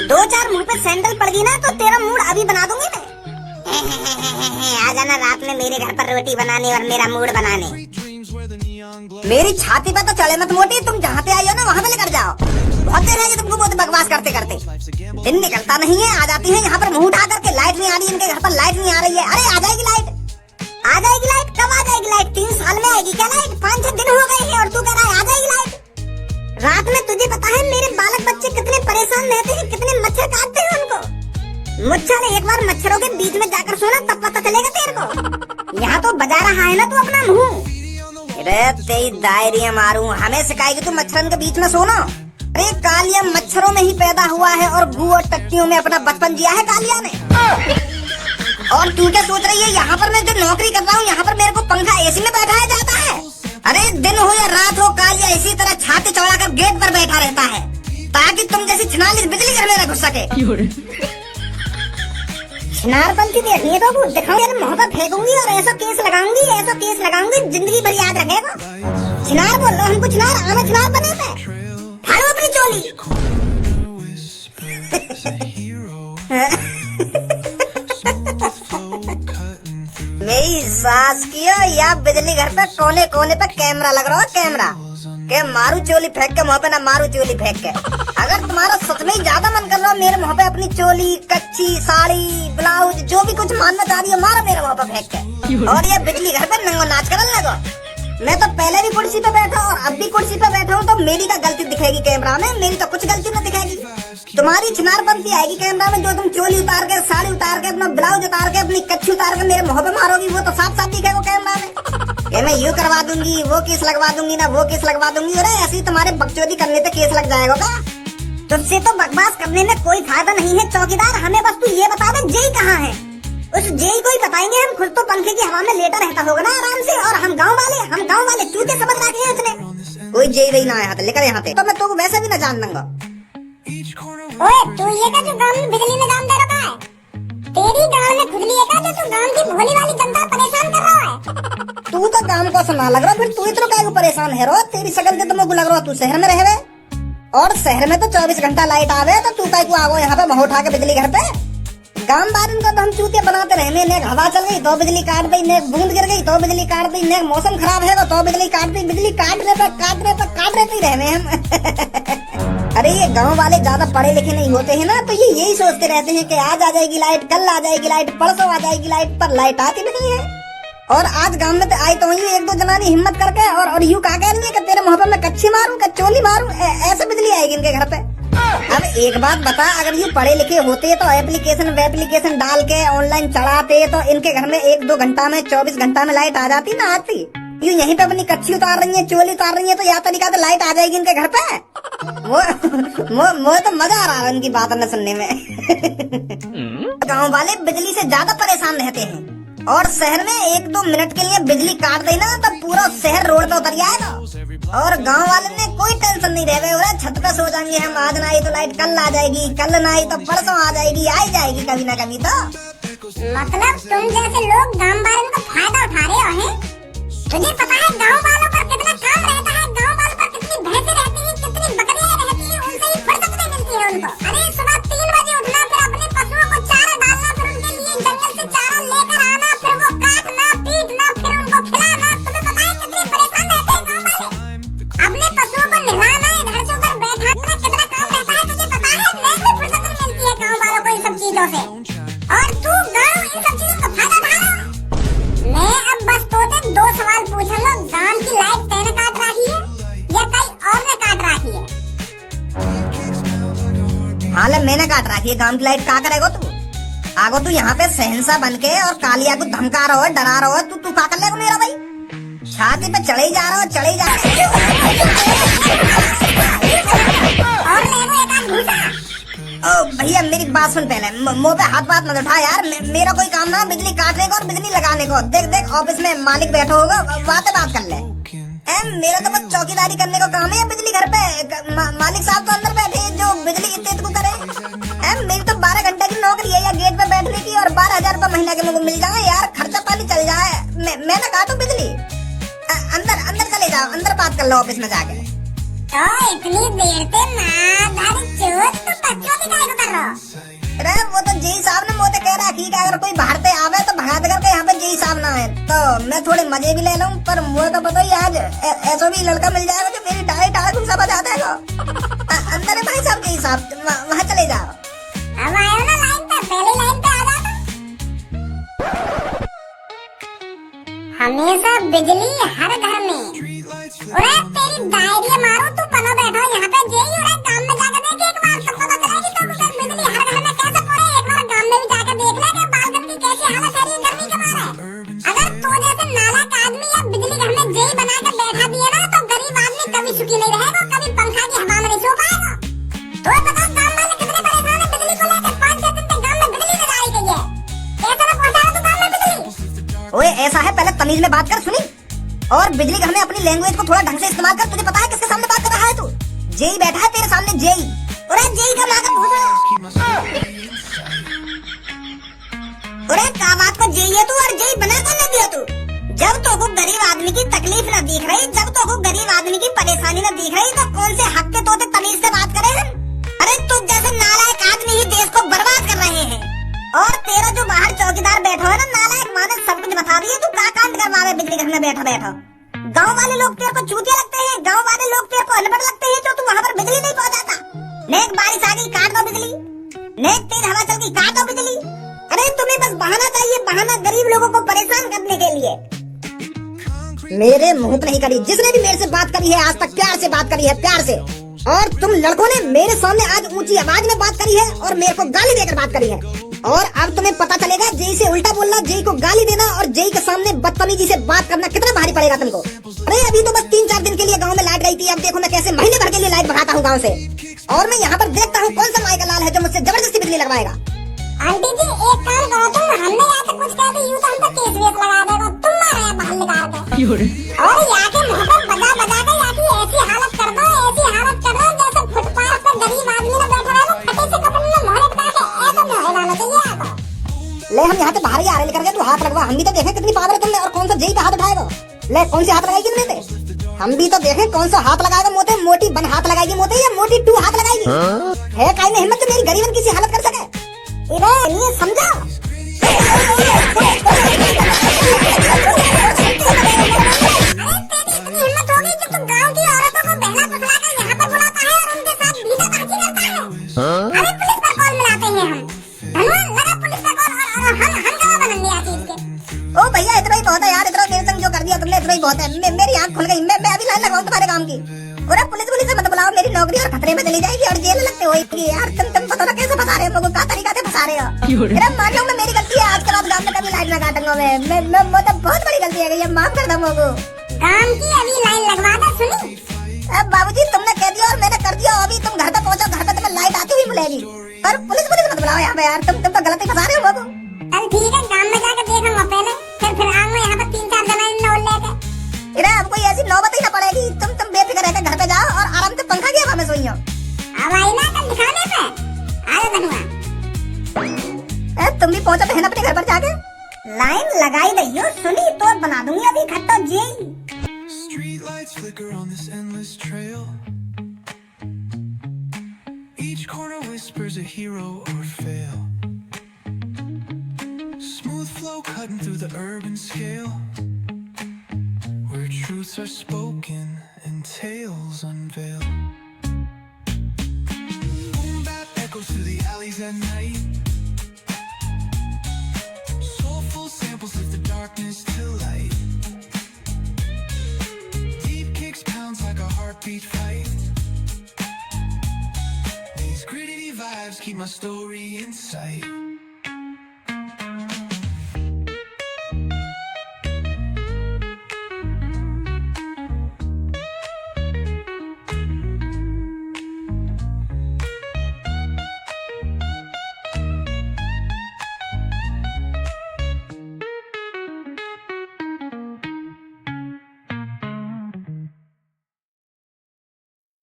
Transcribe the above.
दो चार मुंह पे सैंडल पड़ गई ना तो तेरा मूड अभी बना दूंगी मैं। आ जाना रात में मेरे घर पर रोटी बनाने और मेरा मूड बनाने। मेरी छाती पे तो चले मत मोटी, तुम जहाँ पे आई हो ना वहाँ पे लेकर जाओ। बहुत देर है तुमको बहुत बकवास करते करते, दिन निकलता नहीं है। आ जाती है यहाँ पर मुंह उठा करके, लाइट नहीं आ रही इनके घर पर, लाइट नहीं आ रही है। अरे आ जाएगी लाइट, आ जाएगी लाइट। कब आ जाएगी लाइट? 3 साल में आएगी क्या लाइट? 5-6 दिन हो गए हैं और तू कह रहा है आ जाएगी लाइट। रात में तुझे पता है मेरे बालक बच्चे कितने परेशान रहते हैं, कितने मच्छर काटते हैं उनको। मुझे एक बार मच्छरों के बीच में जाकर सोना तब पता चलेगा तेरे को। यहाँ तो बजा रहा है ना तू अपना मुंह। अरे तेरी दायरियां मारूं, हमें सिखाएगी तू मच्छरन के बीच में सोना। अरे कालिया मच्छरों में ही पैदा हुआ है और गू और टट्टियों में अपना बचपन जिया है कालिया ने। और तू क्या सोच रही है यहाँ पर मैं जो नौकरी कर रहा हूँ यहाँ पर मेरे को पंखा एसी में बैठाया जाता है? अरे दिन हो या रात हो कालिया इसी तरह छाती चौड़ा कर गेट पर बैठा रहता है ताकि तुम जैसी छिनाली बिजली घर में न घुस सके। छिनारपंथी देखनी है तो दिखाऊंगी, अरे मुंह पर फेंकूंगी और ऐसा केस लगाऊंगी, ऐसा केस लगाऊंगी जिंदगी भर याद रखेगा। छिनार बोल रहा हमको छिनार, हमें छिनार बने थे। फाड़ो अपनी चोली। मेरी सास की या बिजली घर पे कोने कोने पे कैमरा लग रहा है, कैमरा के मारू चोली फेंक के मुँह पे ना मारू चोली फेंक के। अगर तुम्हारा सच में ज्यादा मन कर रहा है मेरे मुँह पे अपनी चोली, कच्ची साड़ी, ब्लाउज जो भी कुछ मानना चाह रही है मारो मेरे मुँह पे फेंक के। और ये बिजली घर पे नंगो नाच करने लगो। मैं तो पहले भी कुर्सी पे बैठा और अब भी कुर्सी पे बैठा हूँ तो मेरी क्या गलती दिखेगी कैमरा में? मेरी तो कुछ गलती न दिखेगी। तुम्हारी छिनारपंथी आएगी कैमरा में, जो तुम चोली उतार के, साड़ी उतार के, अपना ब्लाउज उतार के, अपनी कच्ची उतार के मेरे मुँह पे मारोगी, वो तो साफ साफ दिखेगा कैमरा में। कि मैं यूँ करवा दूंगी, वो केस लगवा दूंगी ना, वो केस लगवा दूंगी। अरे ऐसी तुम्हारे बकचोदी करने से केस लग जाएगा का? तुझसे तो बकवास करने में कोई फायदा नहीं है चौकीदार। हमें बस तू ये बता दे जेई कहाँ है? उस जेई को ही बताएंगे हम, खुद तो पंखे की हवा में लेटा रहता होगा ना आराम से। और हम गाँव वाले चूते समझ रखे हैं उसने। कोई जेई वही ना आया था लेकर यहाँ पे तो मैं तो वैसे भी ना जान दूंगा। ओए तू ये का जो गांव में बिजली में दाम दे रखा है, तेरी गांव में खुजली है का जो तू गांव की भोली वाली जनता परेशान कर रहा है? तू तो काम को सुना लग रहा, फिर तू इतना काय को परेशान है रो? तेरी शकल से तो मुझे लग रहा तू शहर में रहे और शहर में तो 24 घंटा लाइट आवे तो तू काय को आवो यहाँ पे मुँह उठा के बिजली घर पे। गांव बारन को तो हम चूतिया बनाते रहे, ने हवा चल गई तो बिजली काट दी, ने बूंद गिर गई तो बिजली काट दी, ने मौसम खराब है तो बिजली काट दी। बिजली काटने पे ही रहे हम। अरे ये गांव वाले ज्यादा पढ़े लिखे नहीं होते हैं ना तो ये यही सोचते रहते हैं कि आज आ जाएगी लाइट, कल आ जाएगी लाइट, परसों आ जाएगी लाइट, पर लाइट आती नहीं है। और आज गांव में तो आई तो वही 1-2 जनानी हिम्मत करके और यूं कहा कह रही है कि तेरे मुँह पे मैं कच्ची मारूं, चोली मारूं, ऐसे बिजली आएगी इनके घर पे। अब एक बात बता, अगर ये पढ़े लिखे होते तो एप्लीकेशन डाल के ऑनलाइन चढ़ाते तो इनके घर में 1-2 घंटा में 24 घंटा में लाइट आ जाती ना आती। यूं यहीं पे अपनी कच्ची उतार रही है, चोली उतार रही है तो या तरीका से लाइट आ जाएगी इनके घर पे। वो तो मजा आ रहा है उनकी बात में सुनने में। गाँव वाले बिजली से ज्यादा परेशान रहते हैं और शहर में 1-2 मिनट के लिए बिजली काट देना तो पूरा शहर रोड पे उतर जाएगा। और गांव वाले ने कोई टेंशन नहीं रह गए, छत पे सो जाएंगे हम, आज ना आई तो लाइट कल आ जाएगी, कल ना आई तो परसों आ जाएगी, आई जाएगी कभी ना कभी तो। मतलब तुम जैसे लोग गांव वालों का फायदा उठा रहे हो हैं? तुझे पता है गांव वालों पर कितना काम रहता है, गांव वालों पर कितनी भैंसें रहती हैं, कितनी बकरियां रहती हैं, उनसे ही फुर्सत नहीं मिलती है उनको। अरे सुबह 3 बजे उठना, फिर अपने पशुओं को चारा डालना, फिर उनके लिए जंगल से चारा लेकर आना, फिर वो काटना पीटना, फिर उनको खिलाना। तुम्हें पता है कितने परेशान रहते हैं गाँव वाले? अपने पशुओं को नहलाना, इधर से उधर बैठाना, कितना काम रहता है तुझे पता है? नहीं फुर्सत नहीं मिलती है गाँव वालों को इन सब चीजों से। और तू गाँव इन सब चीजों का फायदा उठा रहा है। मैं अब बस तोते 2 सवाल पूछूंगा, गांव की लाइट तेने काट रखी है या कहीं और ने काट रखी है? हाँ मैंने काट रखी है गांव की लाइट, क्या करेगा तू? आगो तू यहाँ पे सहनसा बन के और कालिया को धमका रहा हो, डरा रहा हो, तू क्या कर लेगा मेरा भाई? छाती पे चढ़े जा रहा हो, चढ़े जा रहा ओ भैया मेरी बात सुन पहले, मुंह पे हाथ मत उठा यार। मेरा कोई काम ना बिजली काटने को और बिजली लगाने को। देख ऑफिस में मालिक बैठा होगा, बात कर ले। मेरा तो बस चौकीदारी करने को काम है बिजली घर पे। मालिक साहब तो अंदर बैठे हैं जो बिजली इतने को करे। मेरी तो 12 घंटे की नौकरी है या गेट पे बैठने की और 12,000 रुपए महीना के मुझे मिल जाए यार, खर्चा पानी चल जाए। मैं ना काटू बिजली? अंदर चले जाओ, अंदर बात कर लो ऑफिस में जाके। तो इतनी देर से माँ चोट तो बच्चों की तरह कर रहा। अरे वो तो जेई साहब ने मुझे कह रहा कि अगर कोई बाहर से आवे तो भगा दे करके यहाँ पे जेई साहब ना है, तो मैं थोड़े मजे भी ले लूं, पर मुझे तो पता ही आज ऐसा भी लड़का मिल जाएगा जो मेरी टाई टाई गुस्सा बजा देगा। अंदर है भाई साहब, जेई साहब वहाँ चले जाओ। अब आयो ना लाइन पे, पहले लाइन पे आ जाता। हमेशा बिजली हर घर में। अरे तेरी डायरी मारो, तू पनो बैठो यहाँ पे जेई। और काम में जाकर देख एक बार, तब पता चलेगी तो बिजली हर घर में कैसे पड़े। एक बार गांव में भी जाकर देख ले कि बालकन की कैसी हालत है गर्मी के मारे। अगर तो जैसे नालायक आदमी या बिजली घर में जेई बना के बैठा दिए ना, तो गरीब आदमी कभी सुखी नहीं रहेगा, कभी पंखा की हवा में नहीं सो पाएगा। तो बताओ गांव वाले कितने परेशान है बिजली को लेकर। 5-6 दिन तक गांव में बिजली नहीं आई गई है। कैसे ना पहुंचा तू गांव में बिजली। ओए ऐसा है, पहले तमीज में बात कर सुनी, और बिजली घर में अपनी लैंग्वेज को थोड़ा ढंग से इस्तेमाल कर। तुझे पता है किसके सामने बात कर रहा है तू? जेई बैठा है तेरे सामने, जेई। अरे जेई का नाक भूसा। अरे का बात को जेई है तू, और जेई बना कौन दिया तू? जब तो को गरीब आदमी की तकलीफ न दिख रही, जब तो को गरीब आदमी की परेशानी न दिख रही, तो कौन से हक के तोते तमीज से बात करे हम? अरे तू जैसे नालायक आदमी ही देश को बर्बाद कर रहे हैं, और तेरा जो बाहर चौकीदार बैठा है ना नालायक, माने सब कुछ बता दिए। तू का कांड करवावे बिजली घर में बैठा बैठा? गांव वाले लोग तेरे को चूतिया लगते हैं, गांव वाले लोग तेरे को अनपढ़ लगते हैं, जो तू वहाँ पर बिजली नहीं पहुँचाता। नेक बारिश आ गई काट दो बिजली, नेक तेज हवा चल गई काट दो बिजली। अरे तुम्हें बस बहाना चाहिए, बहाना गरीब लोगों को परेशान करने के लिए। मेरे मुंह पे नहीं करी, जिसने भी मेरे से बात करी है आज तक प्यार से बात करी है, प्यार से। और तुम लड़कों ने मेरे सामने आज ऊंची आवाज में बात करी है और मेरे को गाली देकर बात करी है। और अब तुम्हें पता चलेगा जेई से उल्टा बोलना, जेई को गाली देना और जेई के सामने बदतमीजी से बात करना कितना भारी पड़ेगा तुमको। अरे अभी तो बस 3-4 दिन के लिए गांव में लाइट गई थी, अब देखो मैं कैसे महीने भर के लिए लाइट भगाता हूँ गांव से। और मैं यहाँ पर देखता हूँ कौन सा माई का लाल है जो मुझसे जबरदस्ती बिजली लगवाएगा। आंटी जी एक काम करो तुम, हमने यहाँ से कुछ कह दी यूं तो हम तो केस वेस लगा देगा। तुम मारे बाहर निकाल के और यहाँ के मुँह पर बजा बजा के यहाँ की ऐसी हालत कर दो, ऐसी हालत कर दो जैसे फुटपाथ पर गरीब आदमी ने बैठा है वो फटे से कपड़े में मोहरे बता के ऐसा मोहरे लाना चाहिए आपको। ले हम यहाँ से बाहर ही आ रहे करके तू हाथ लगवा, हम भी तो देखें कितनी पावर है तुमने, और कौन सा जेई पे हाथ उठाएगा। ले कौन सी हाथ लगाएगी तुमने? हम भी तो देखें कौन सा हाथ लगाएगा। मोटे मोटी बन हाथ लगाएगी मोटे, या मोटी 2 हाथ लगाएगी? है काई में हिम्मत तो मेरी गरीबन किसी हालत कर सके? ये समझा? ओ भैया इतना ही बहुत है यार, इतना मेरे संग जो कर दिया तुमने इतना ही बहुत है। मेरी आँख खुल गई, मैं अभी लाइन लगाऊं तुम्हारे काम की। पूरा पुलिस से मत बुलाओ, मेरी नौकरी और खतरे में चली जाएगी और जेल लगते हो यार। तुम पता ना कैसे फंसा रहे हो लोगों का, तरीका से फंसा रहे हो। मेरा मान लो मैं मेरी गलती है, आज के बाद गांव में कभी लाइन ना काटूंगा मैं मतलब बहुत बड़ी गलती है, ये माफ कर दो मोगो। काम की अभी लाइन लगवा दो सुनी। अब बाबूजी तुमने कह दिया और मैंने कर दिया, अभी तुम घर पे पहुंचो, घर पे तुम्हें लाइट आती हुई मिलेगी। पर पुलिस मत बुलाओ यहाँ पे यार, तुम तो गलती फंसा रहे हो मोगो। चल ठीक है, गांव में जाकर देखूंगा पहले, फिर आऊंगा यहाँ पर 3-4 जने नौल लेके। इधर अब कोई ऐसी नौबत ही ना पड़ेगी, तुम बेफिक्र रहकर घर पे जाओ और आराम से पंखा की हवा में सोइयो। अब आई ना कल दिखाने पे आ जा धनुआ। तुम भी पहुंचो बहन अपने घर पर जाके। लाइन लगाई रही हो सुनी तो बना दूंगी अभी खट्टा JEE. Streetlights flicker on this endless trail. Each corner whispers a hero or fail. Smooth flow cutting through the urban scale, where truths are spoken and tales unveiled. Boom bap echoes through the alleys at night. Soulful samples lift the darkness to light. Deep kicks pounds like a heartbeat fight. These gritty vibes keep my story in sight.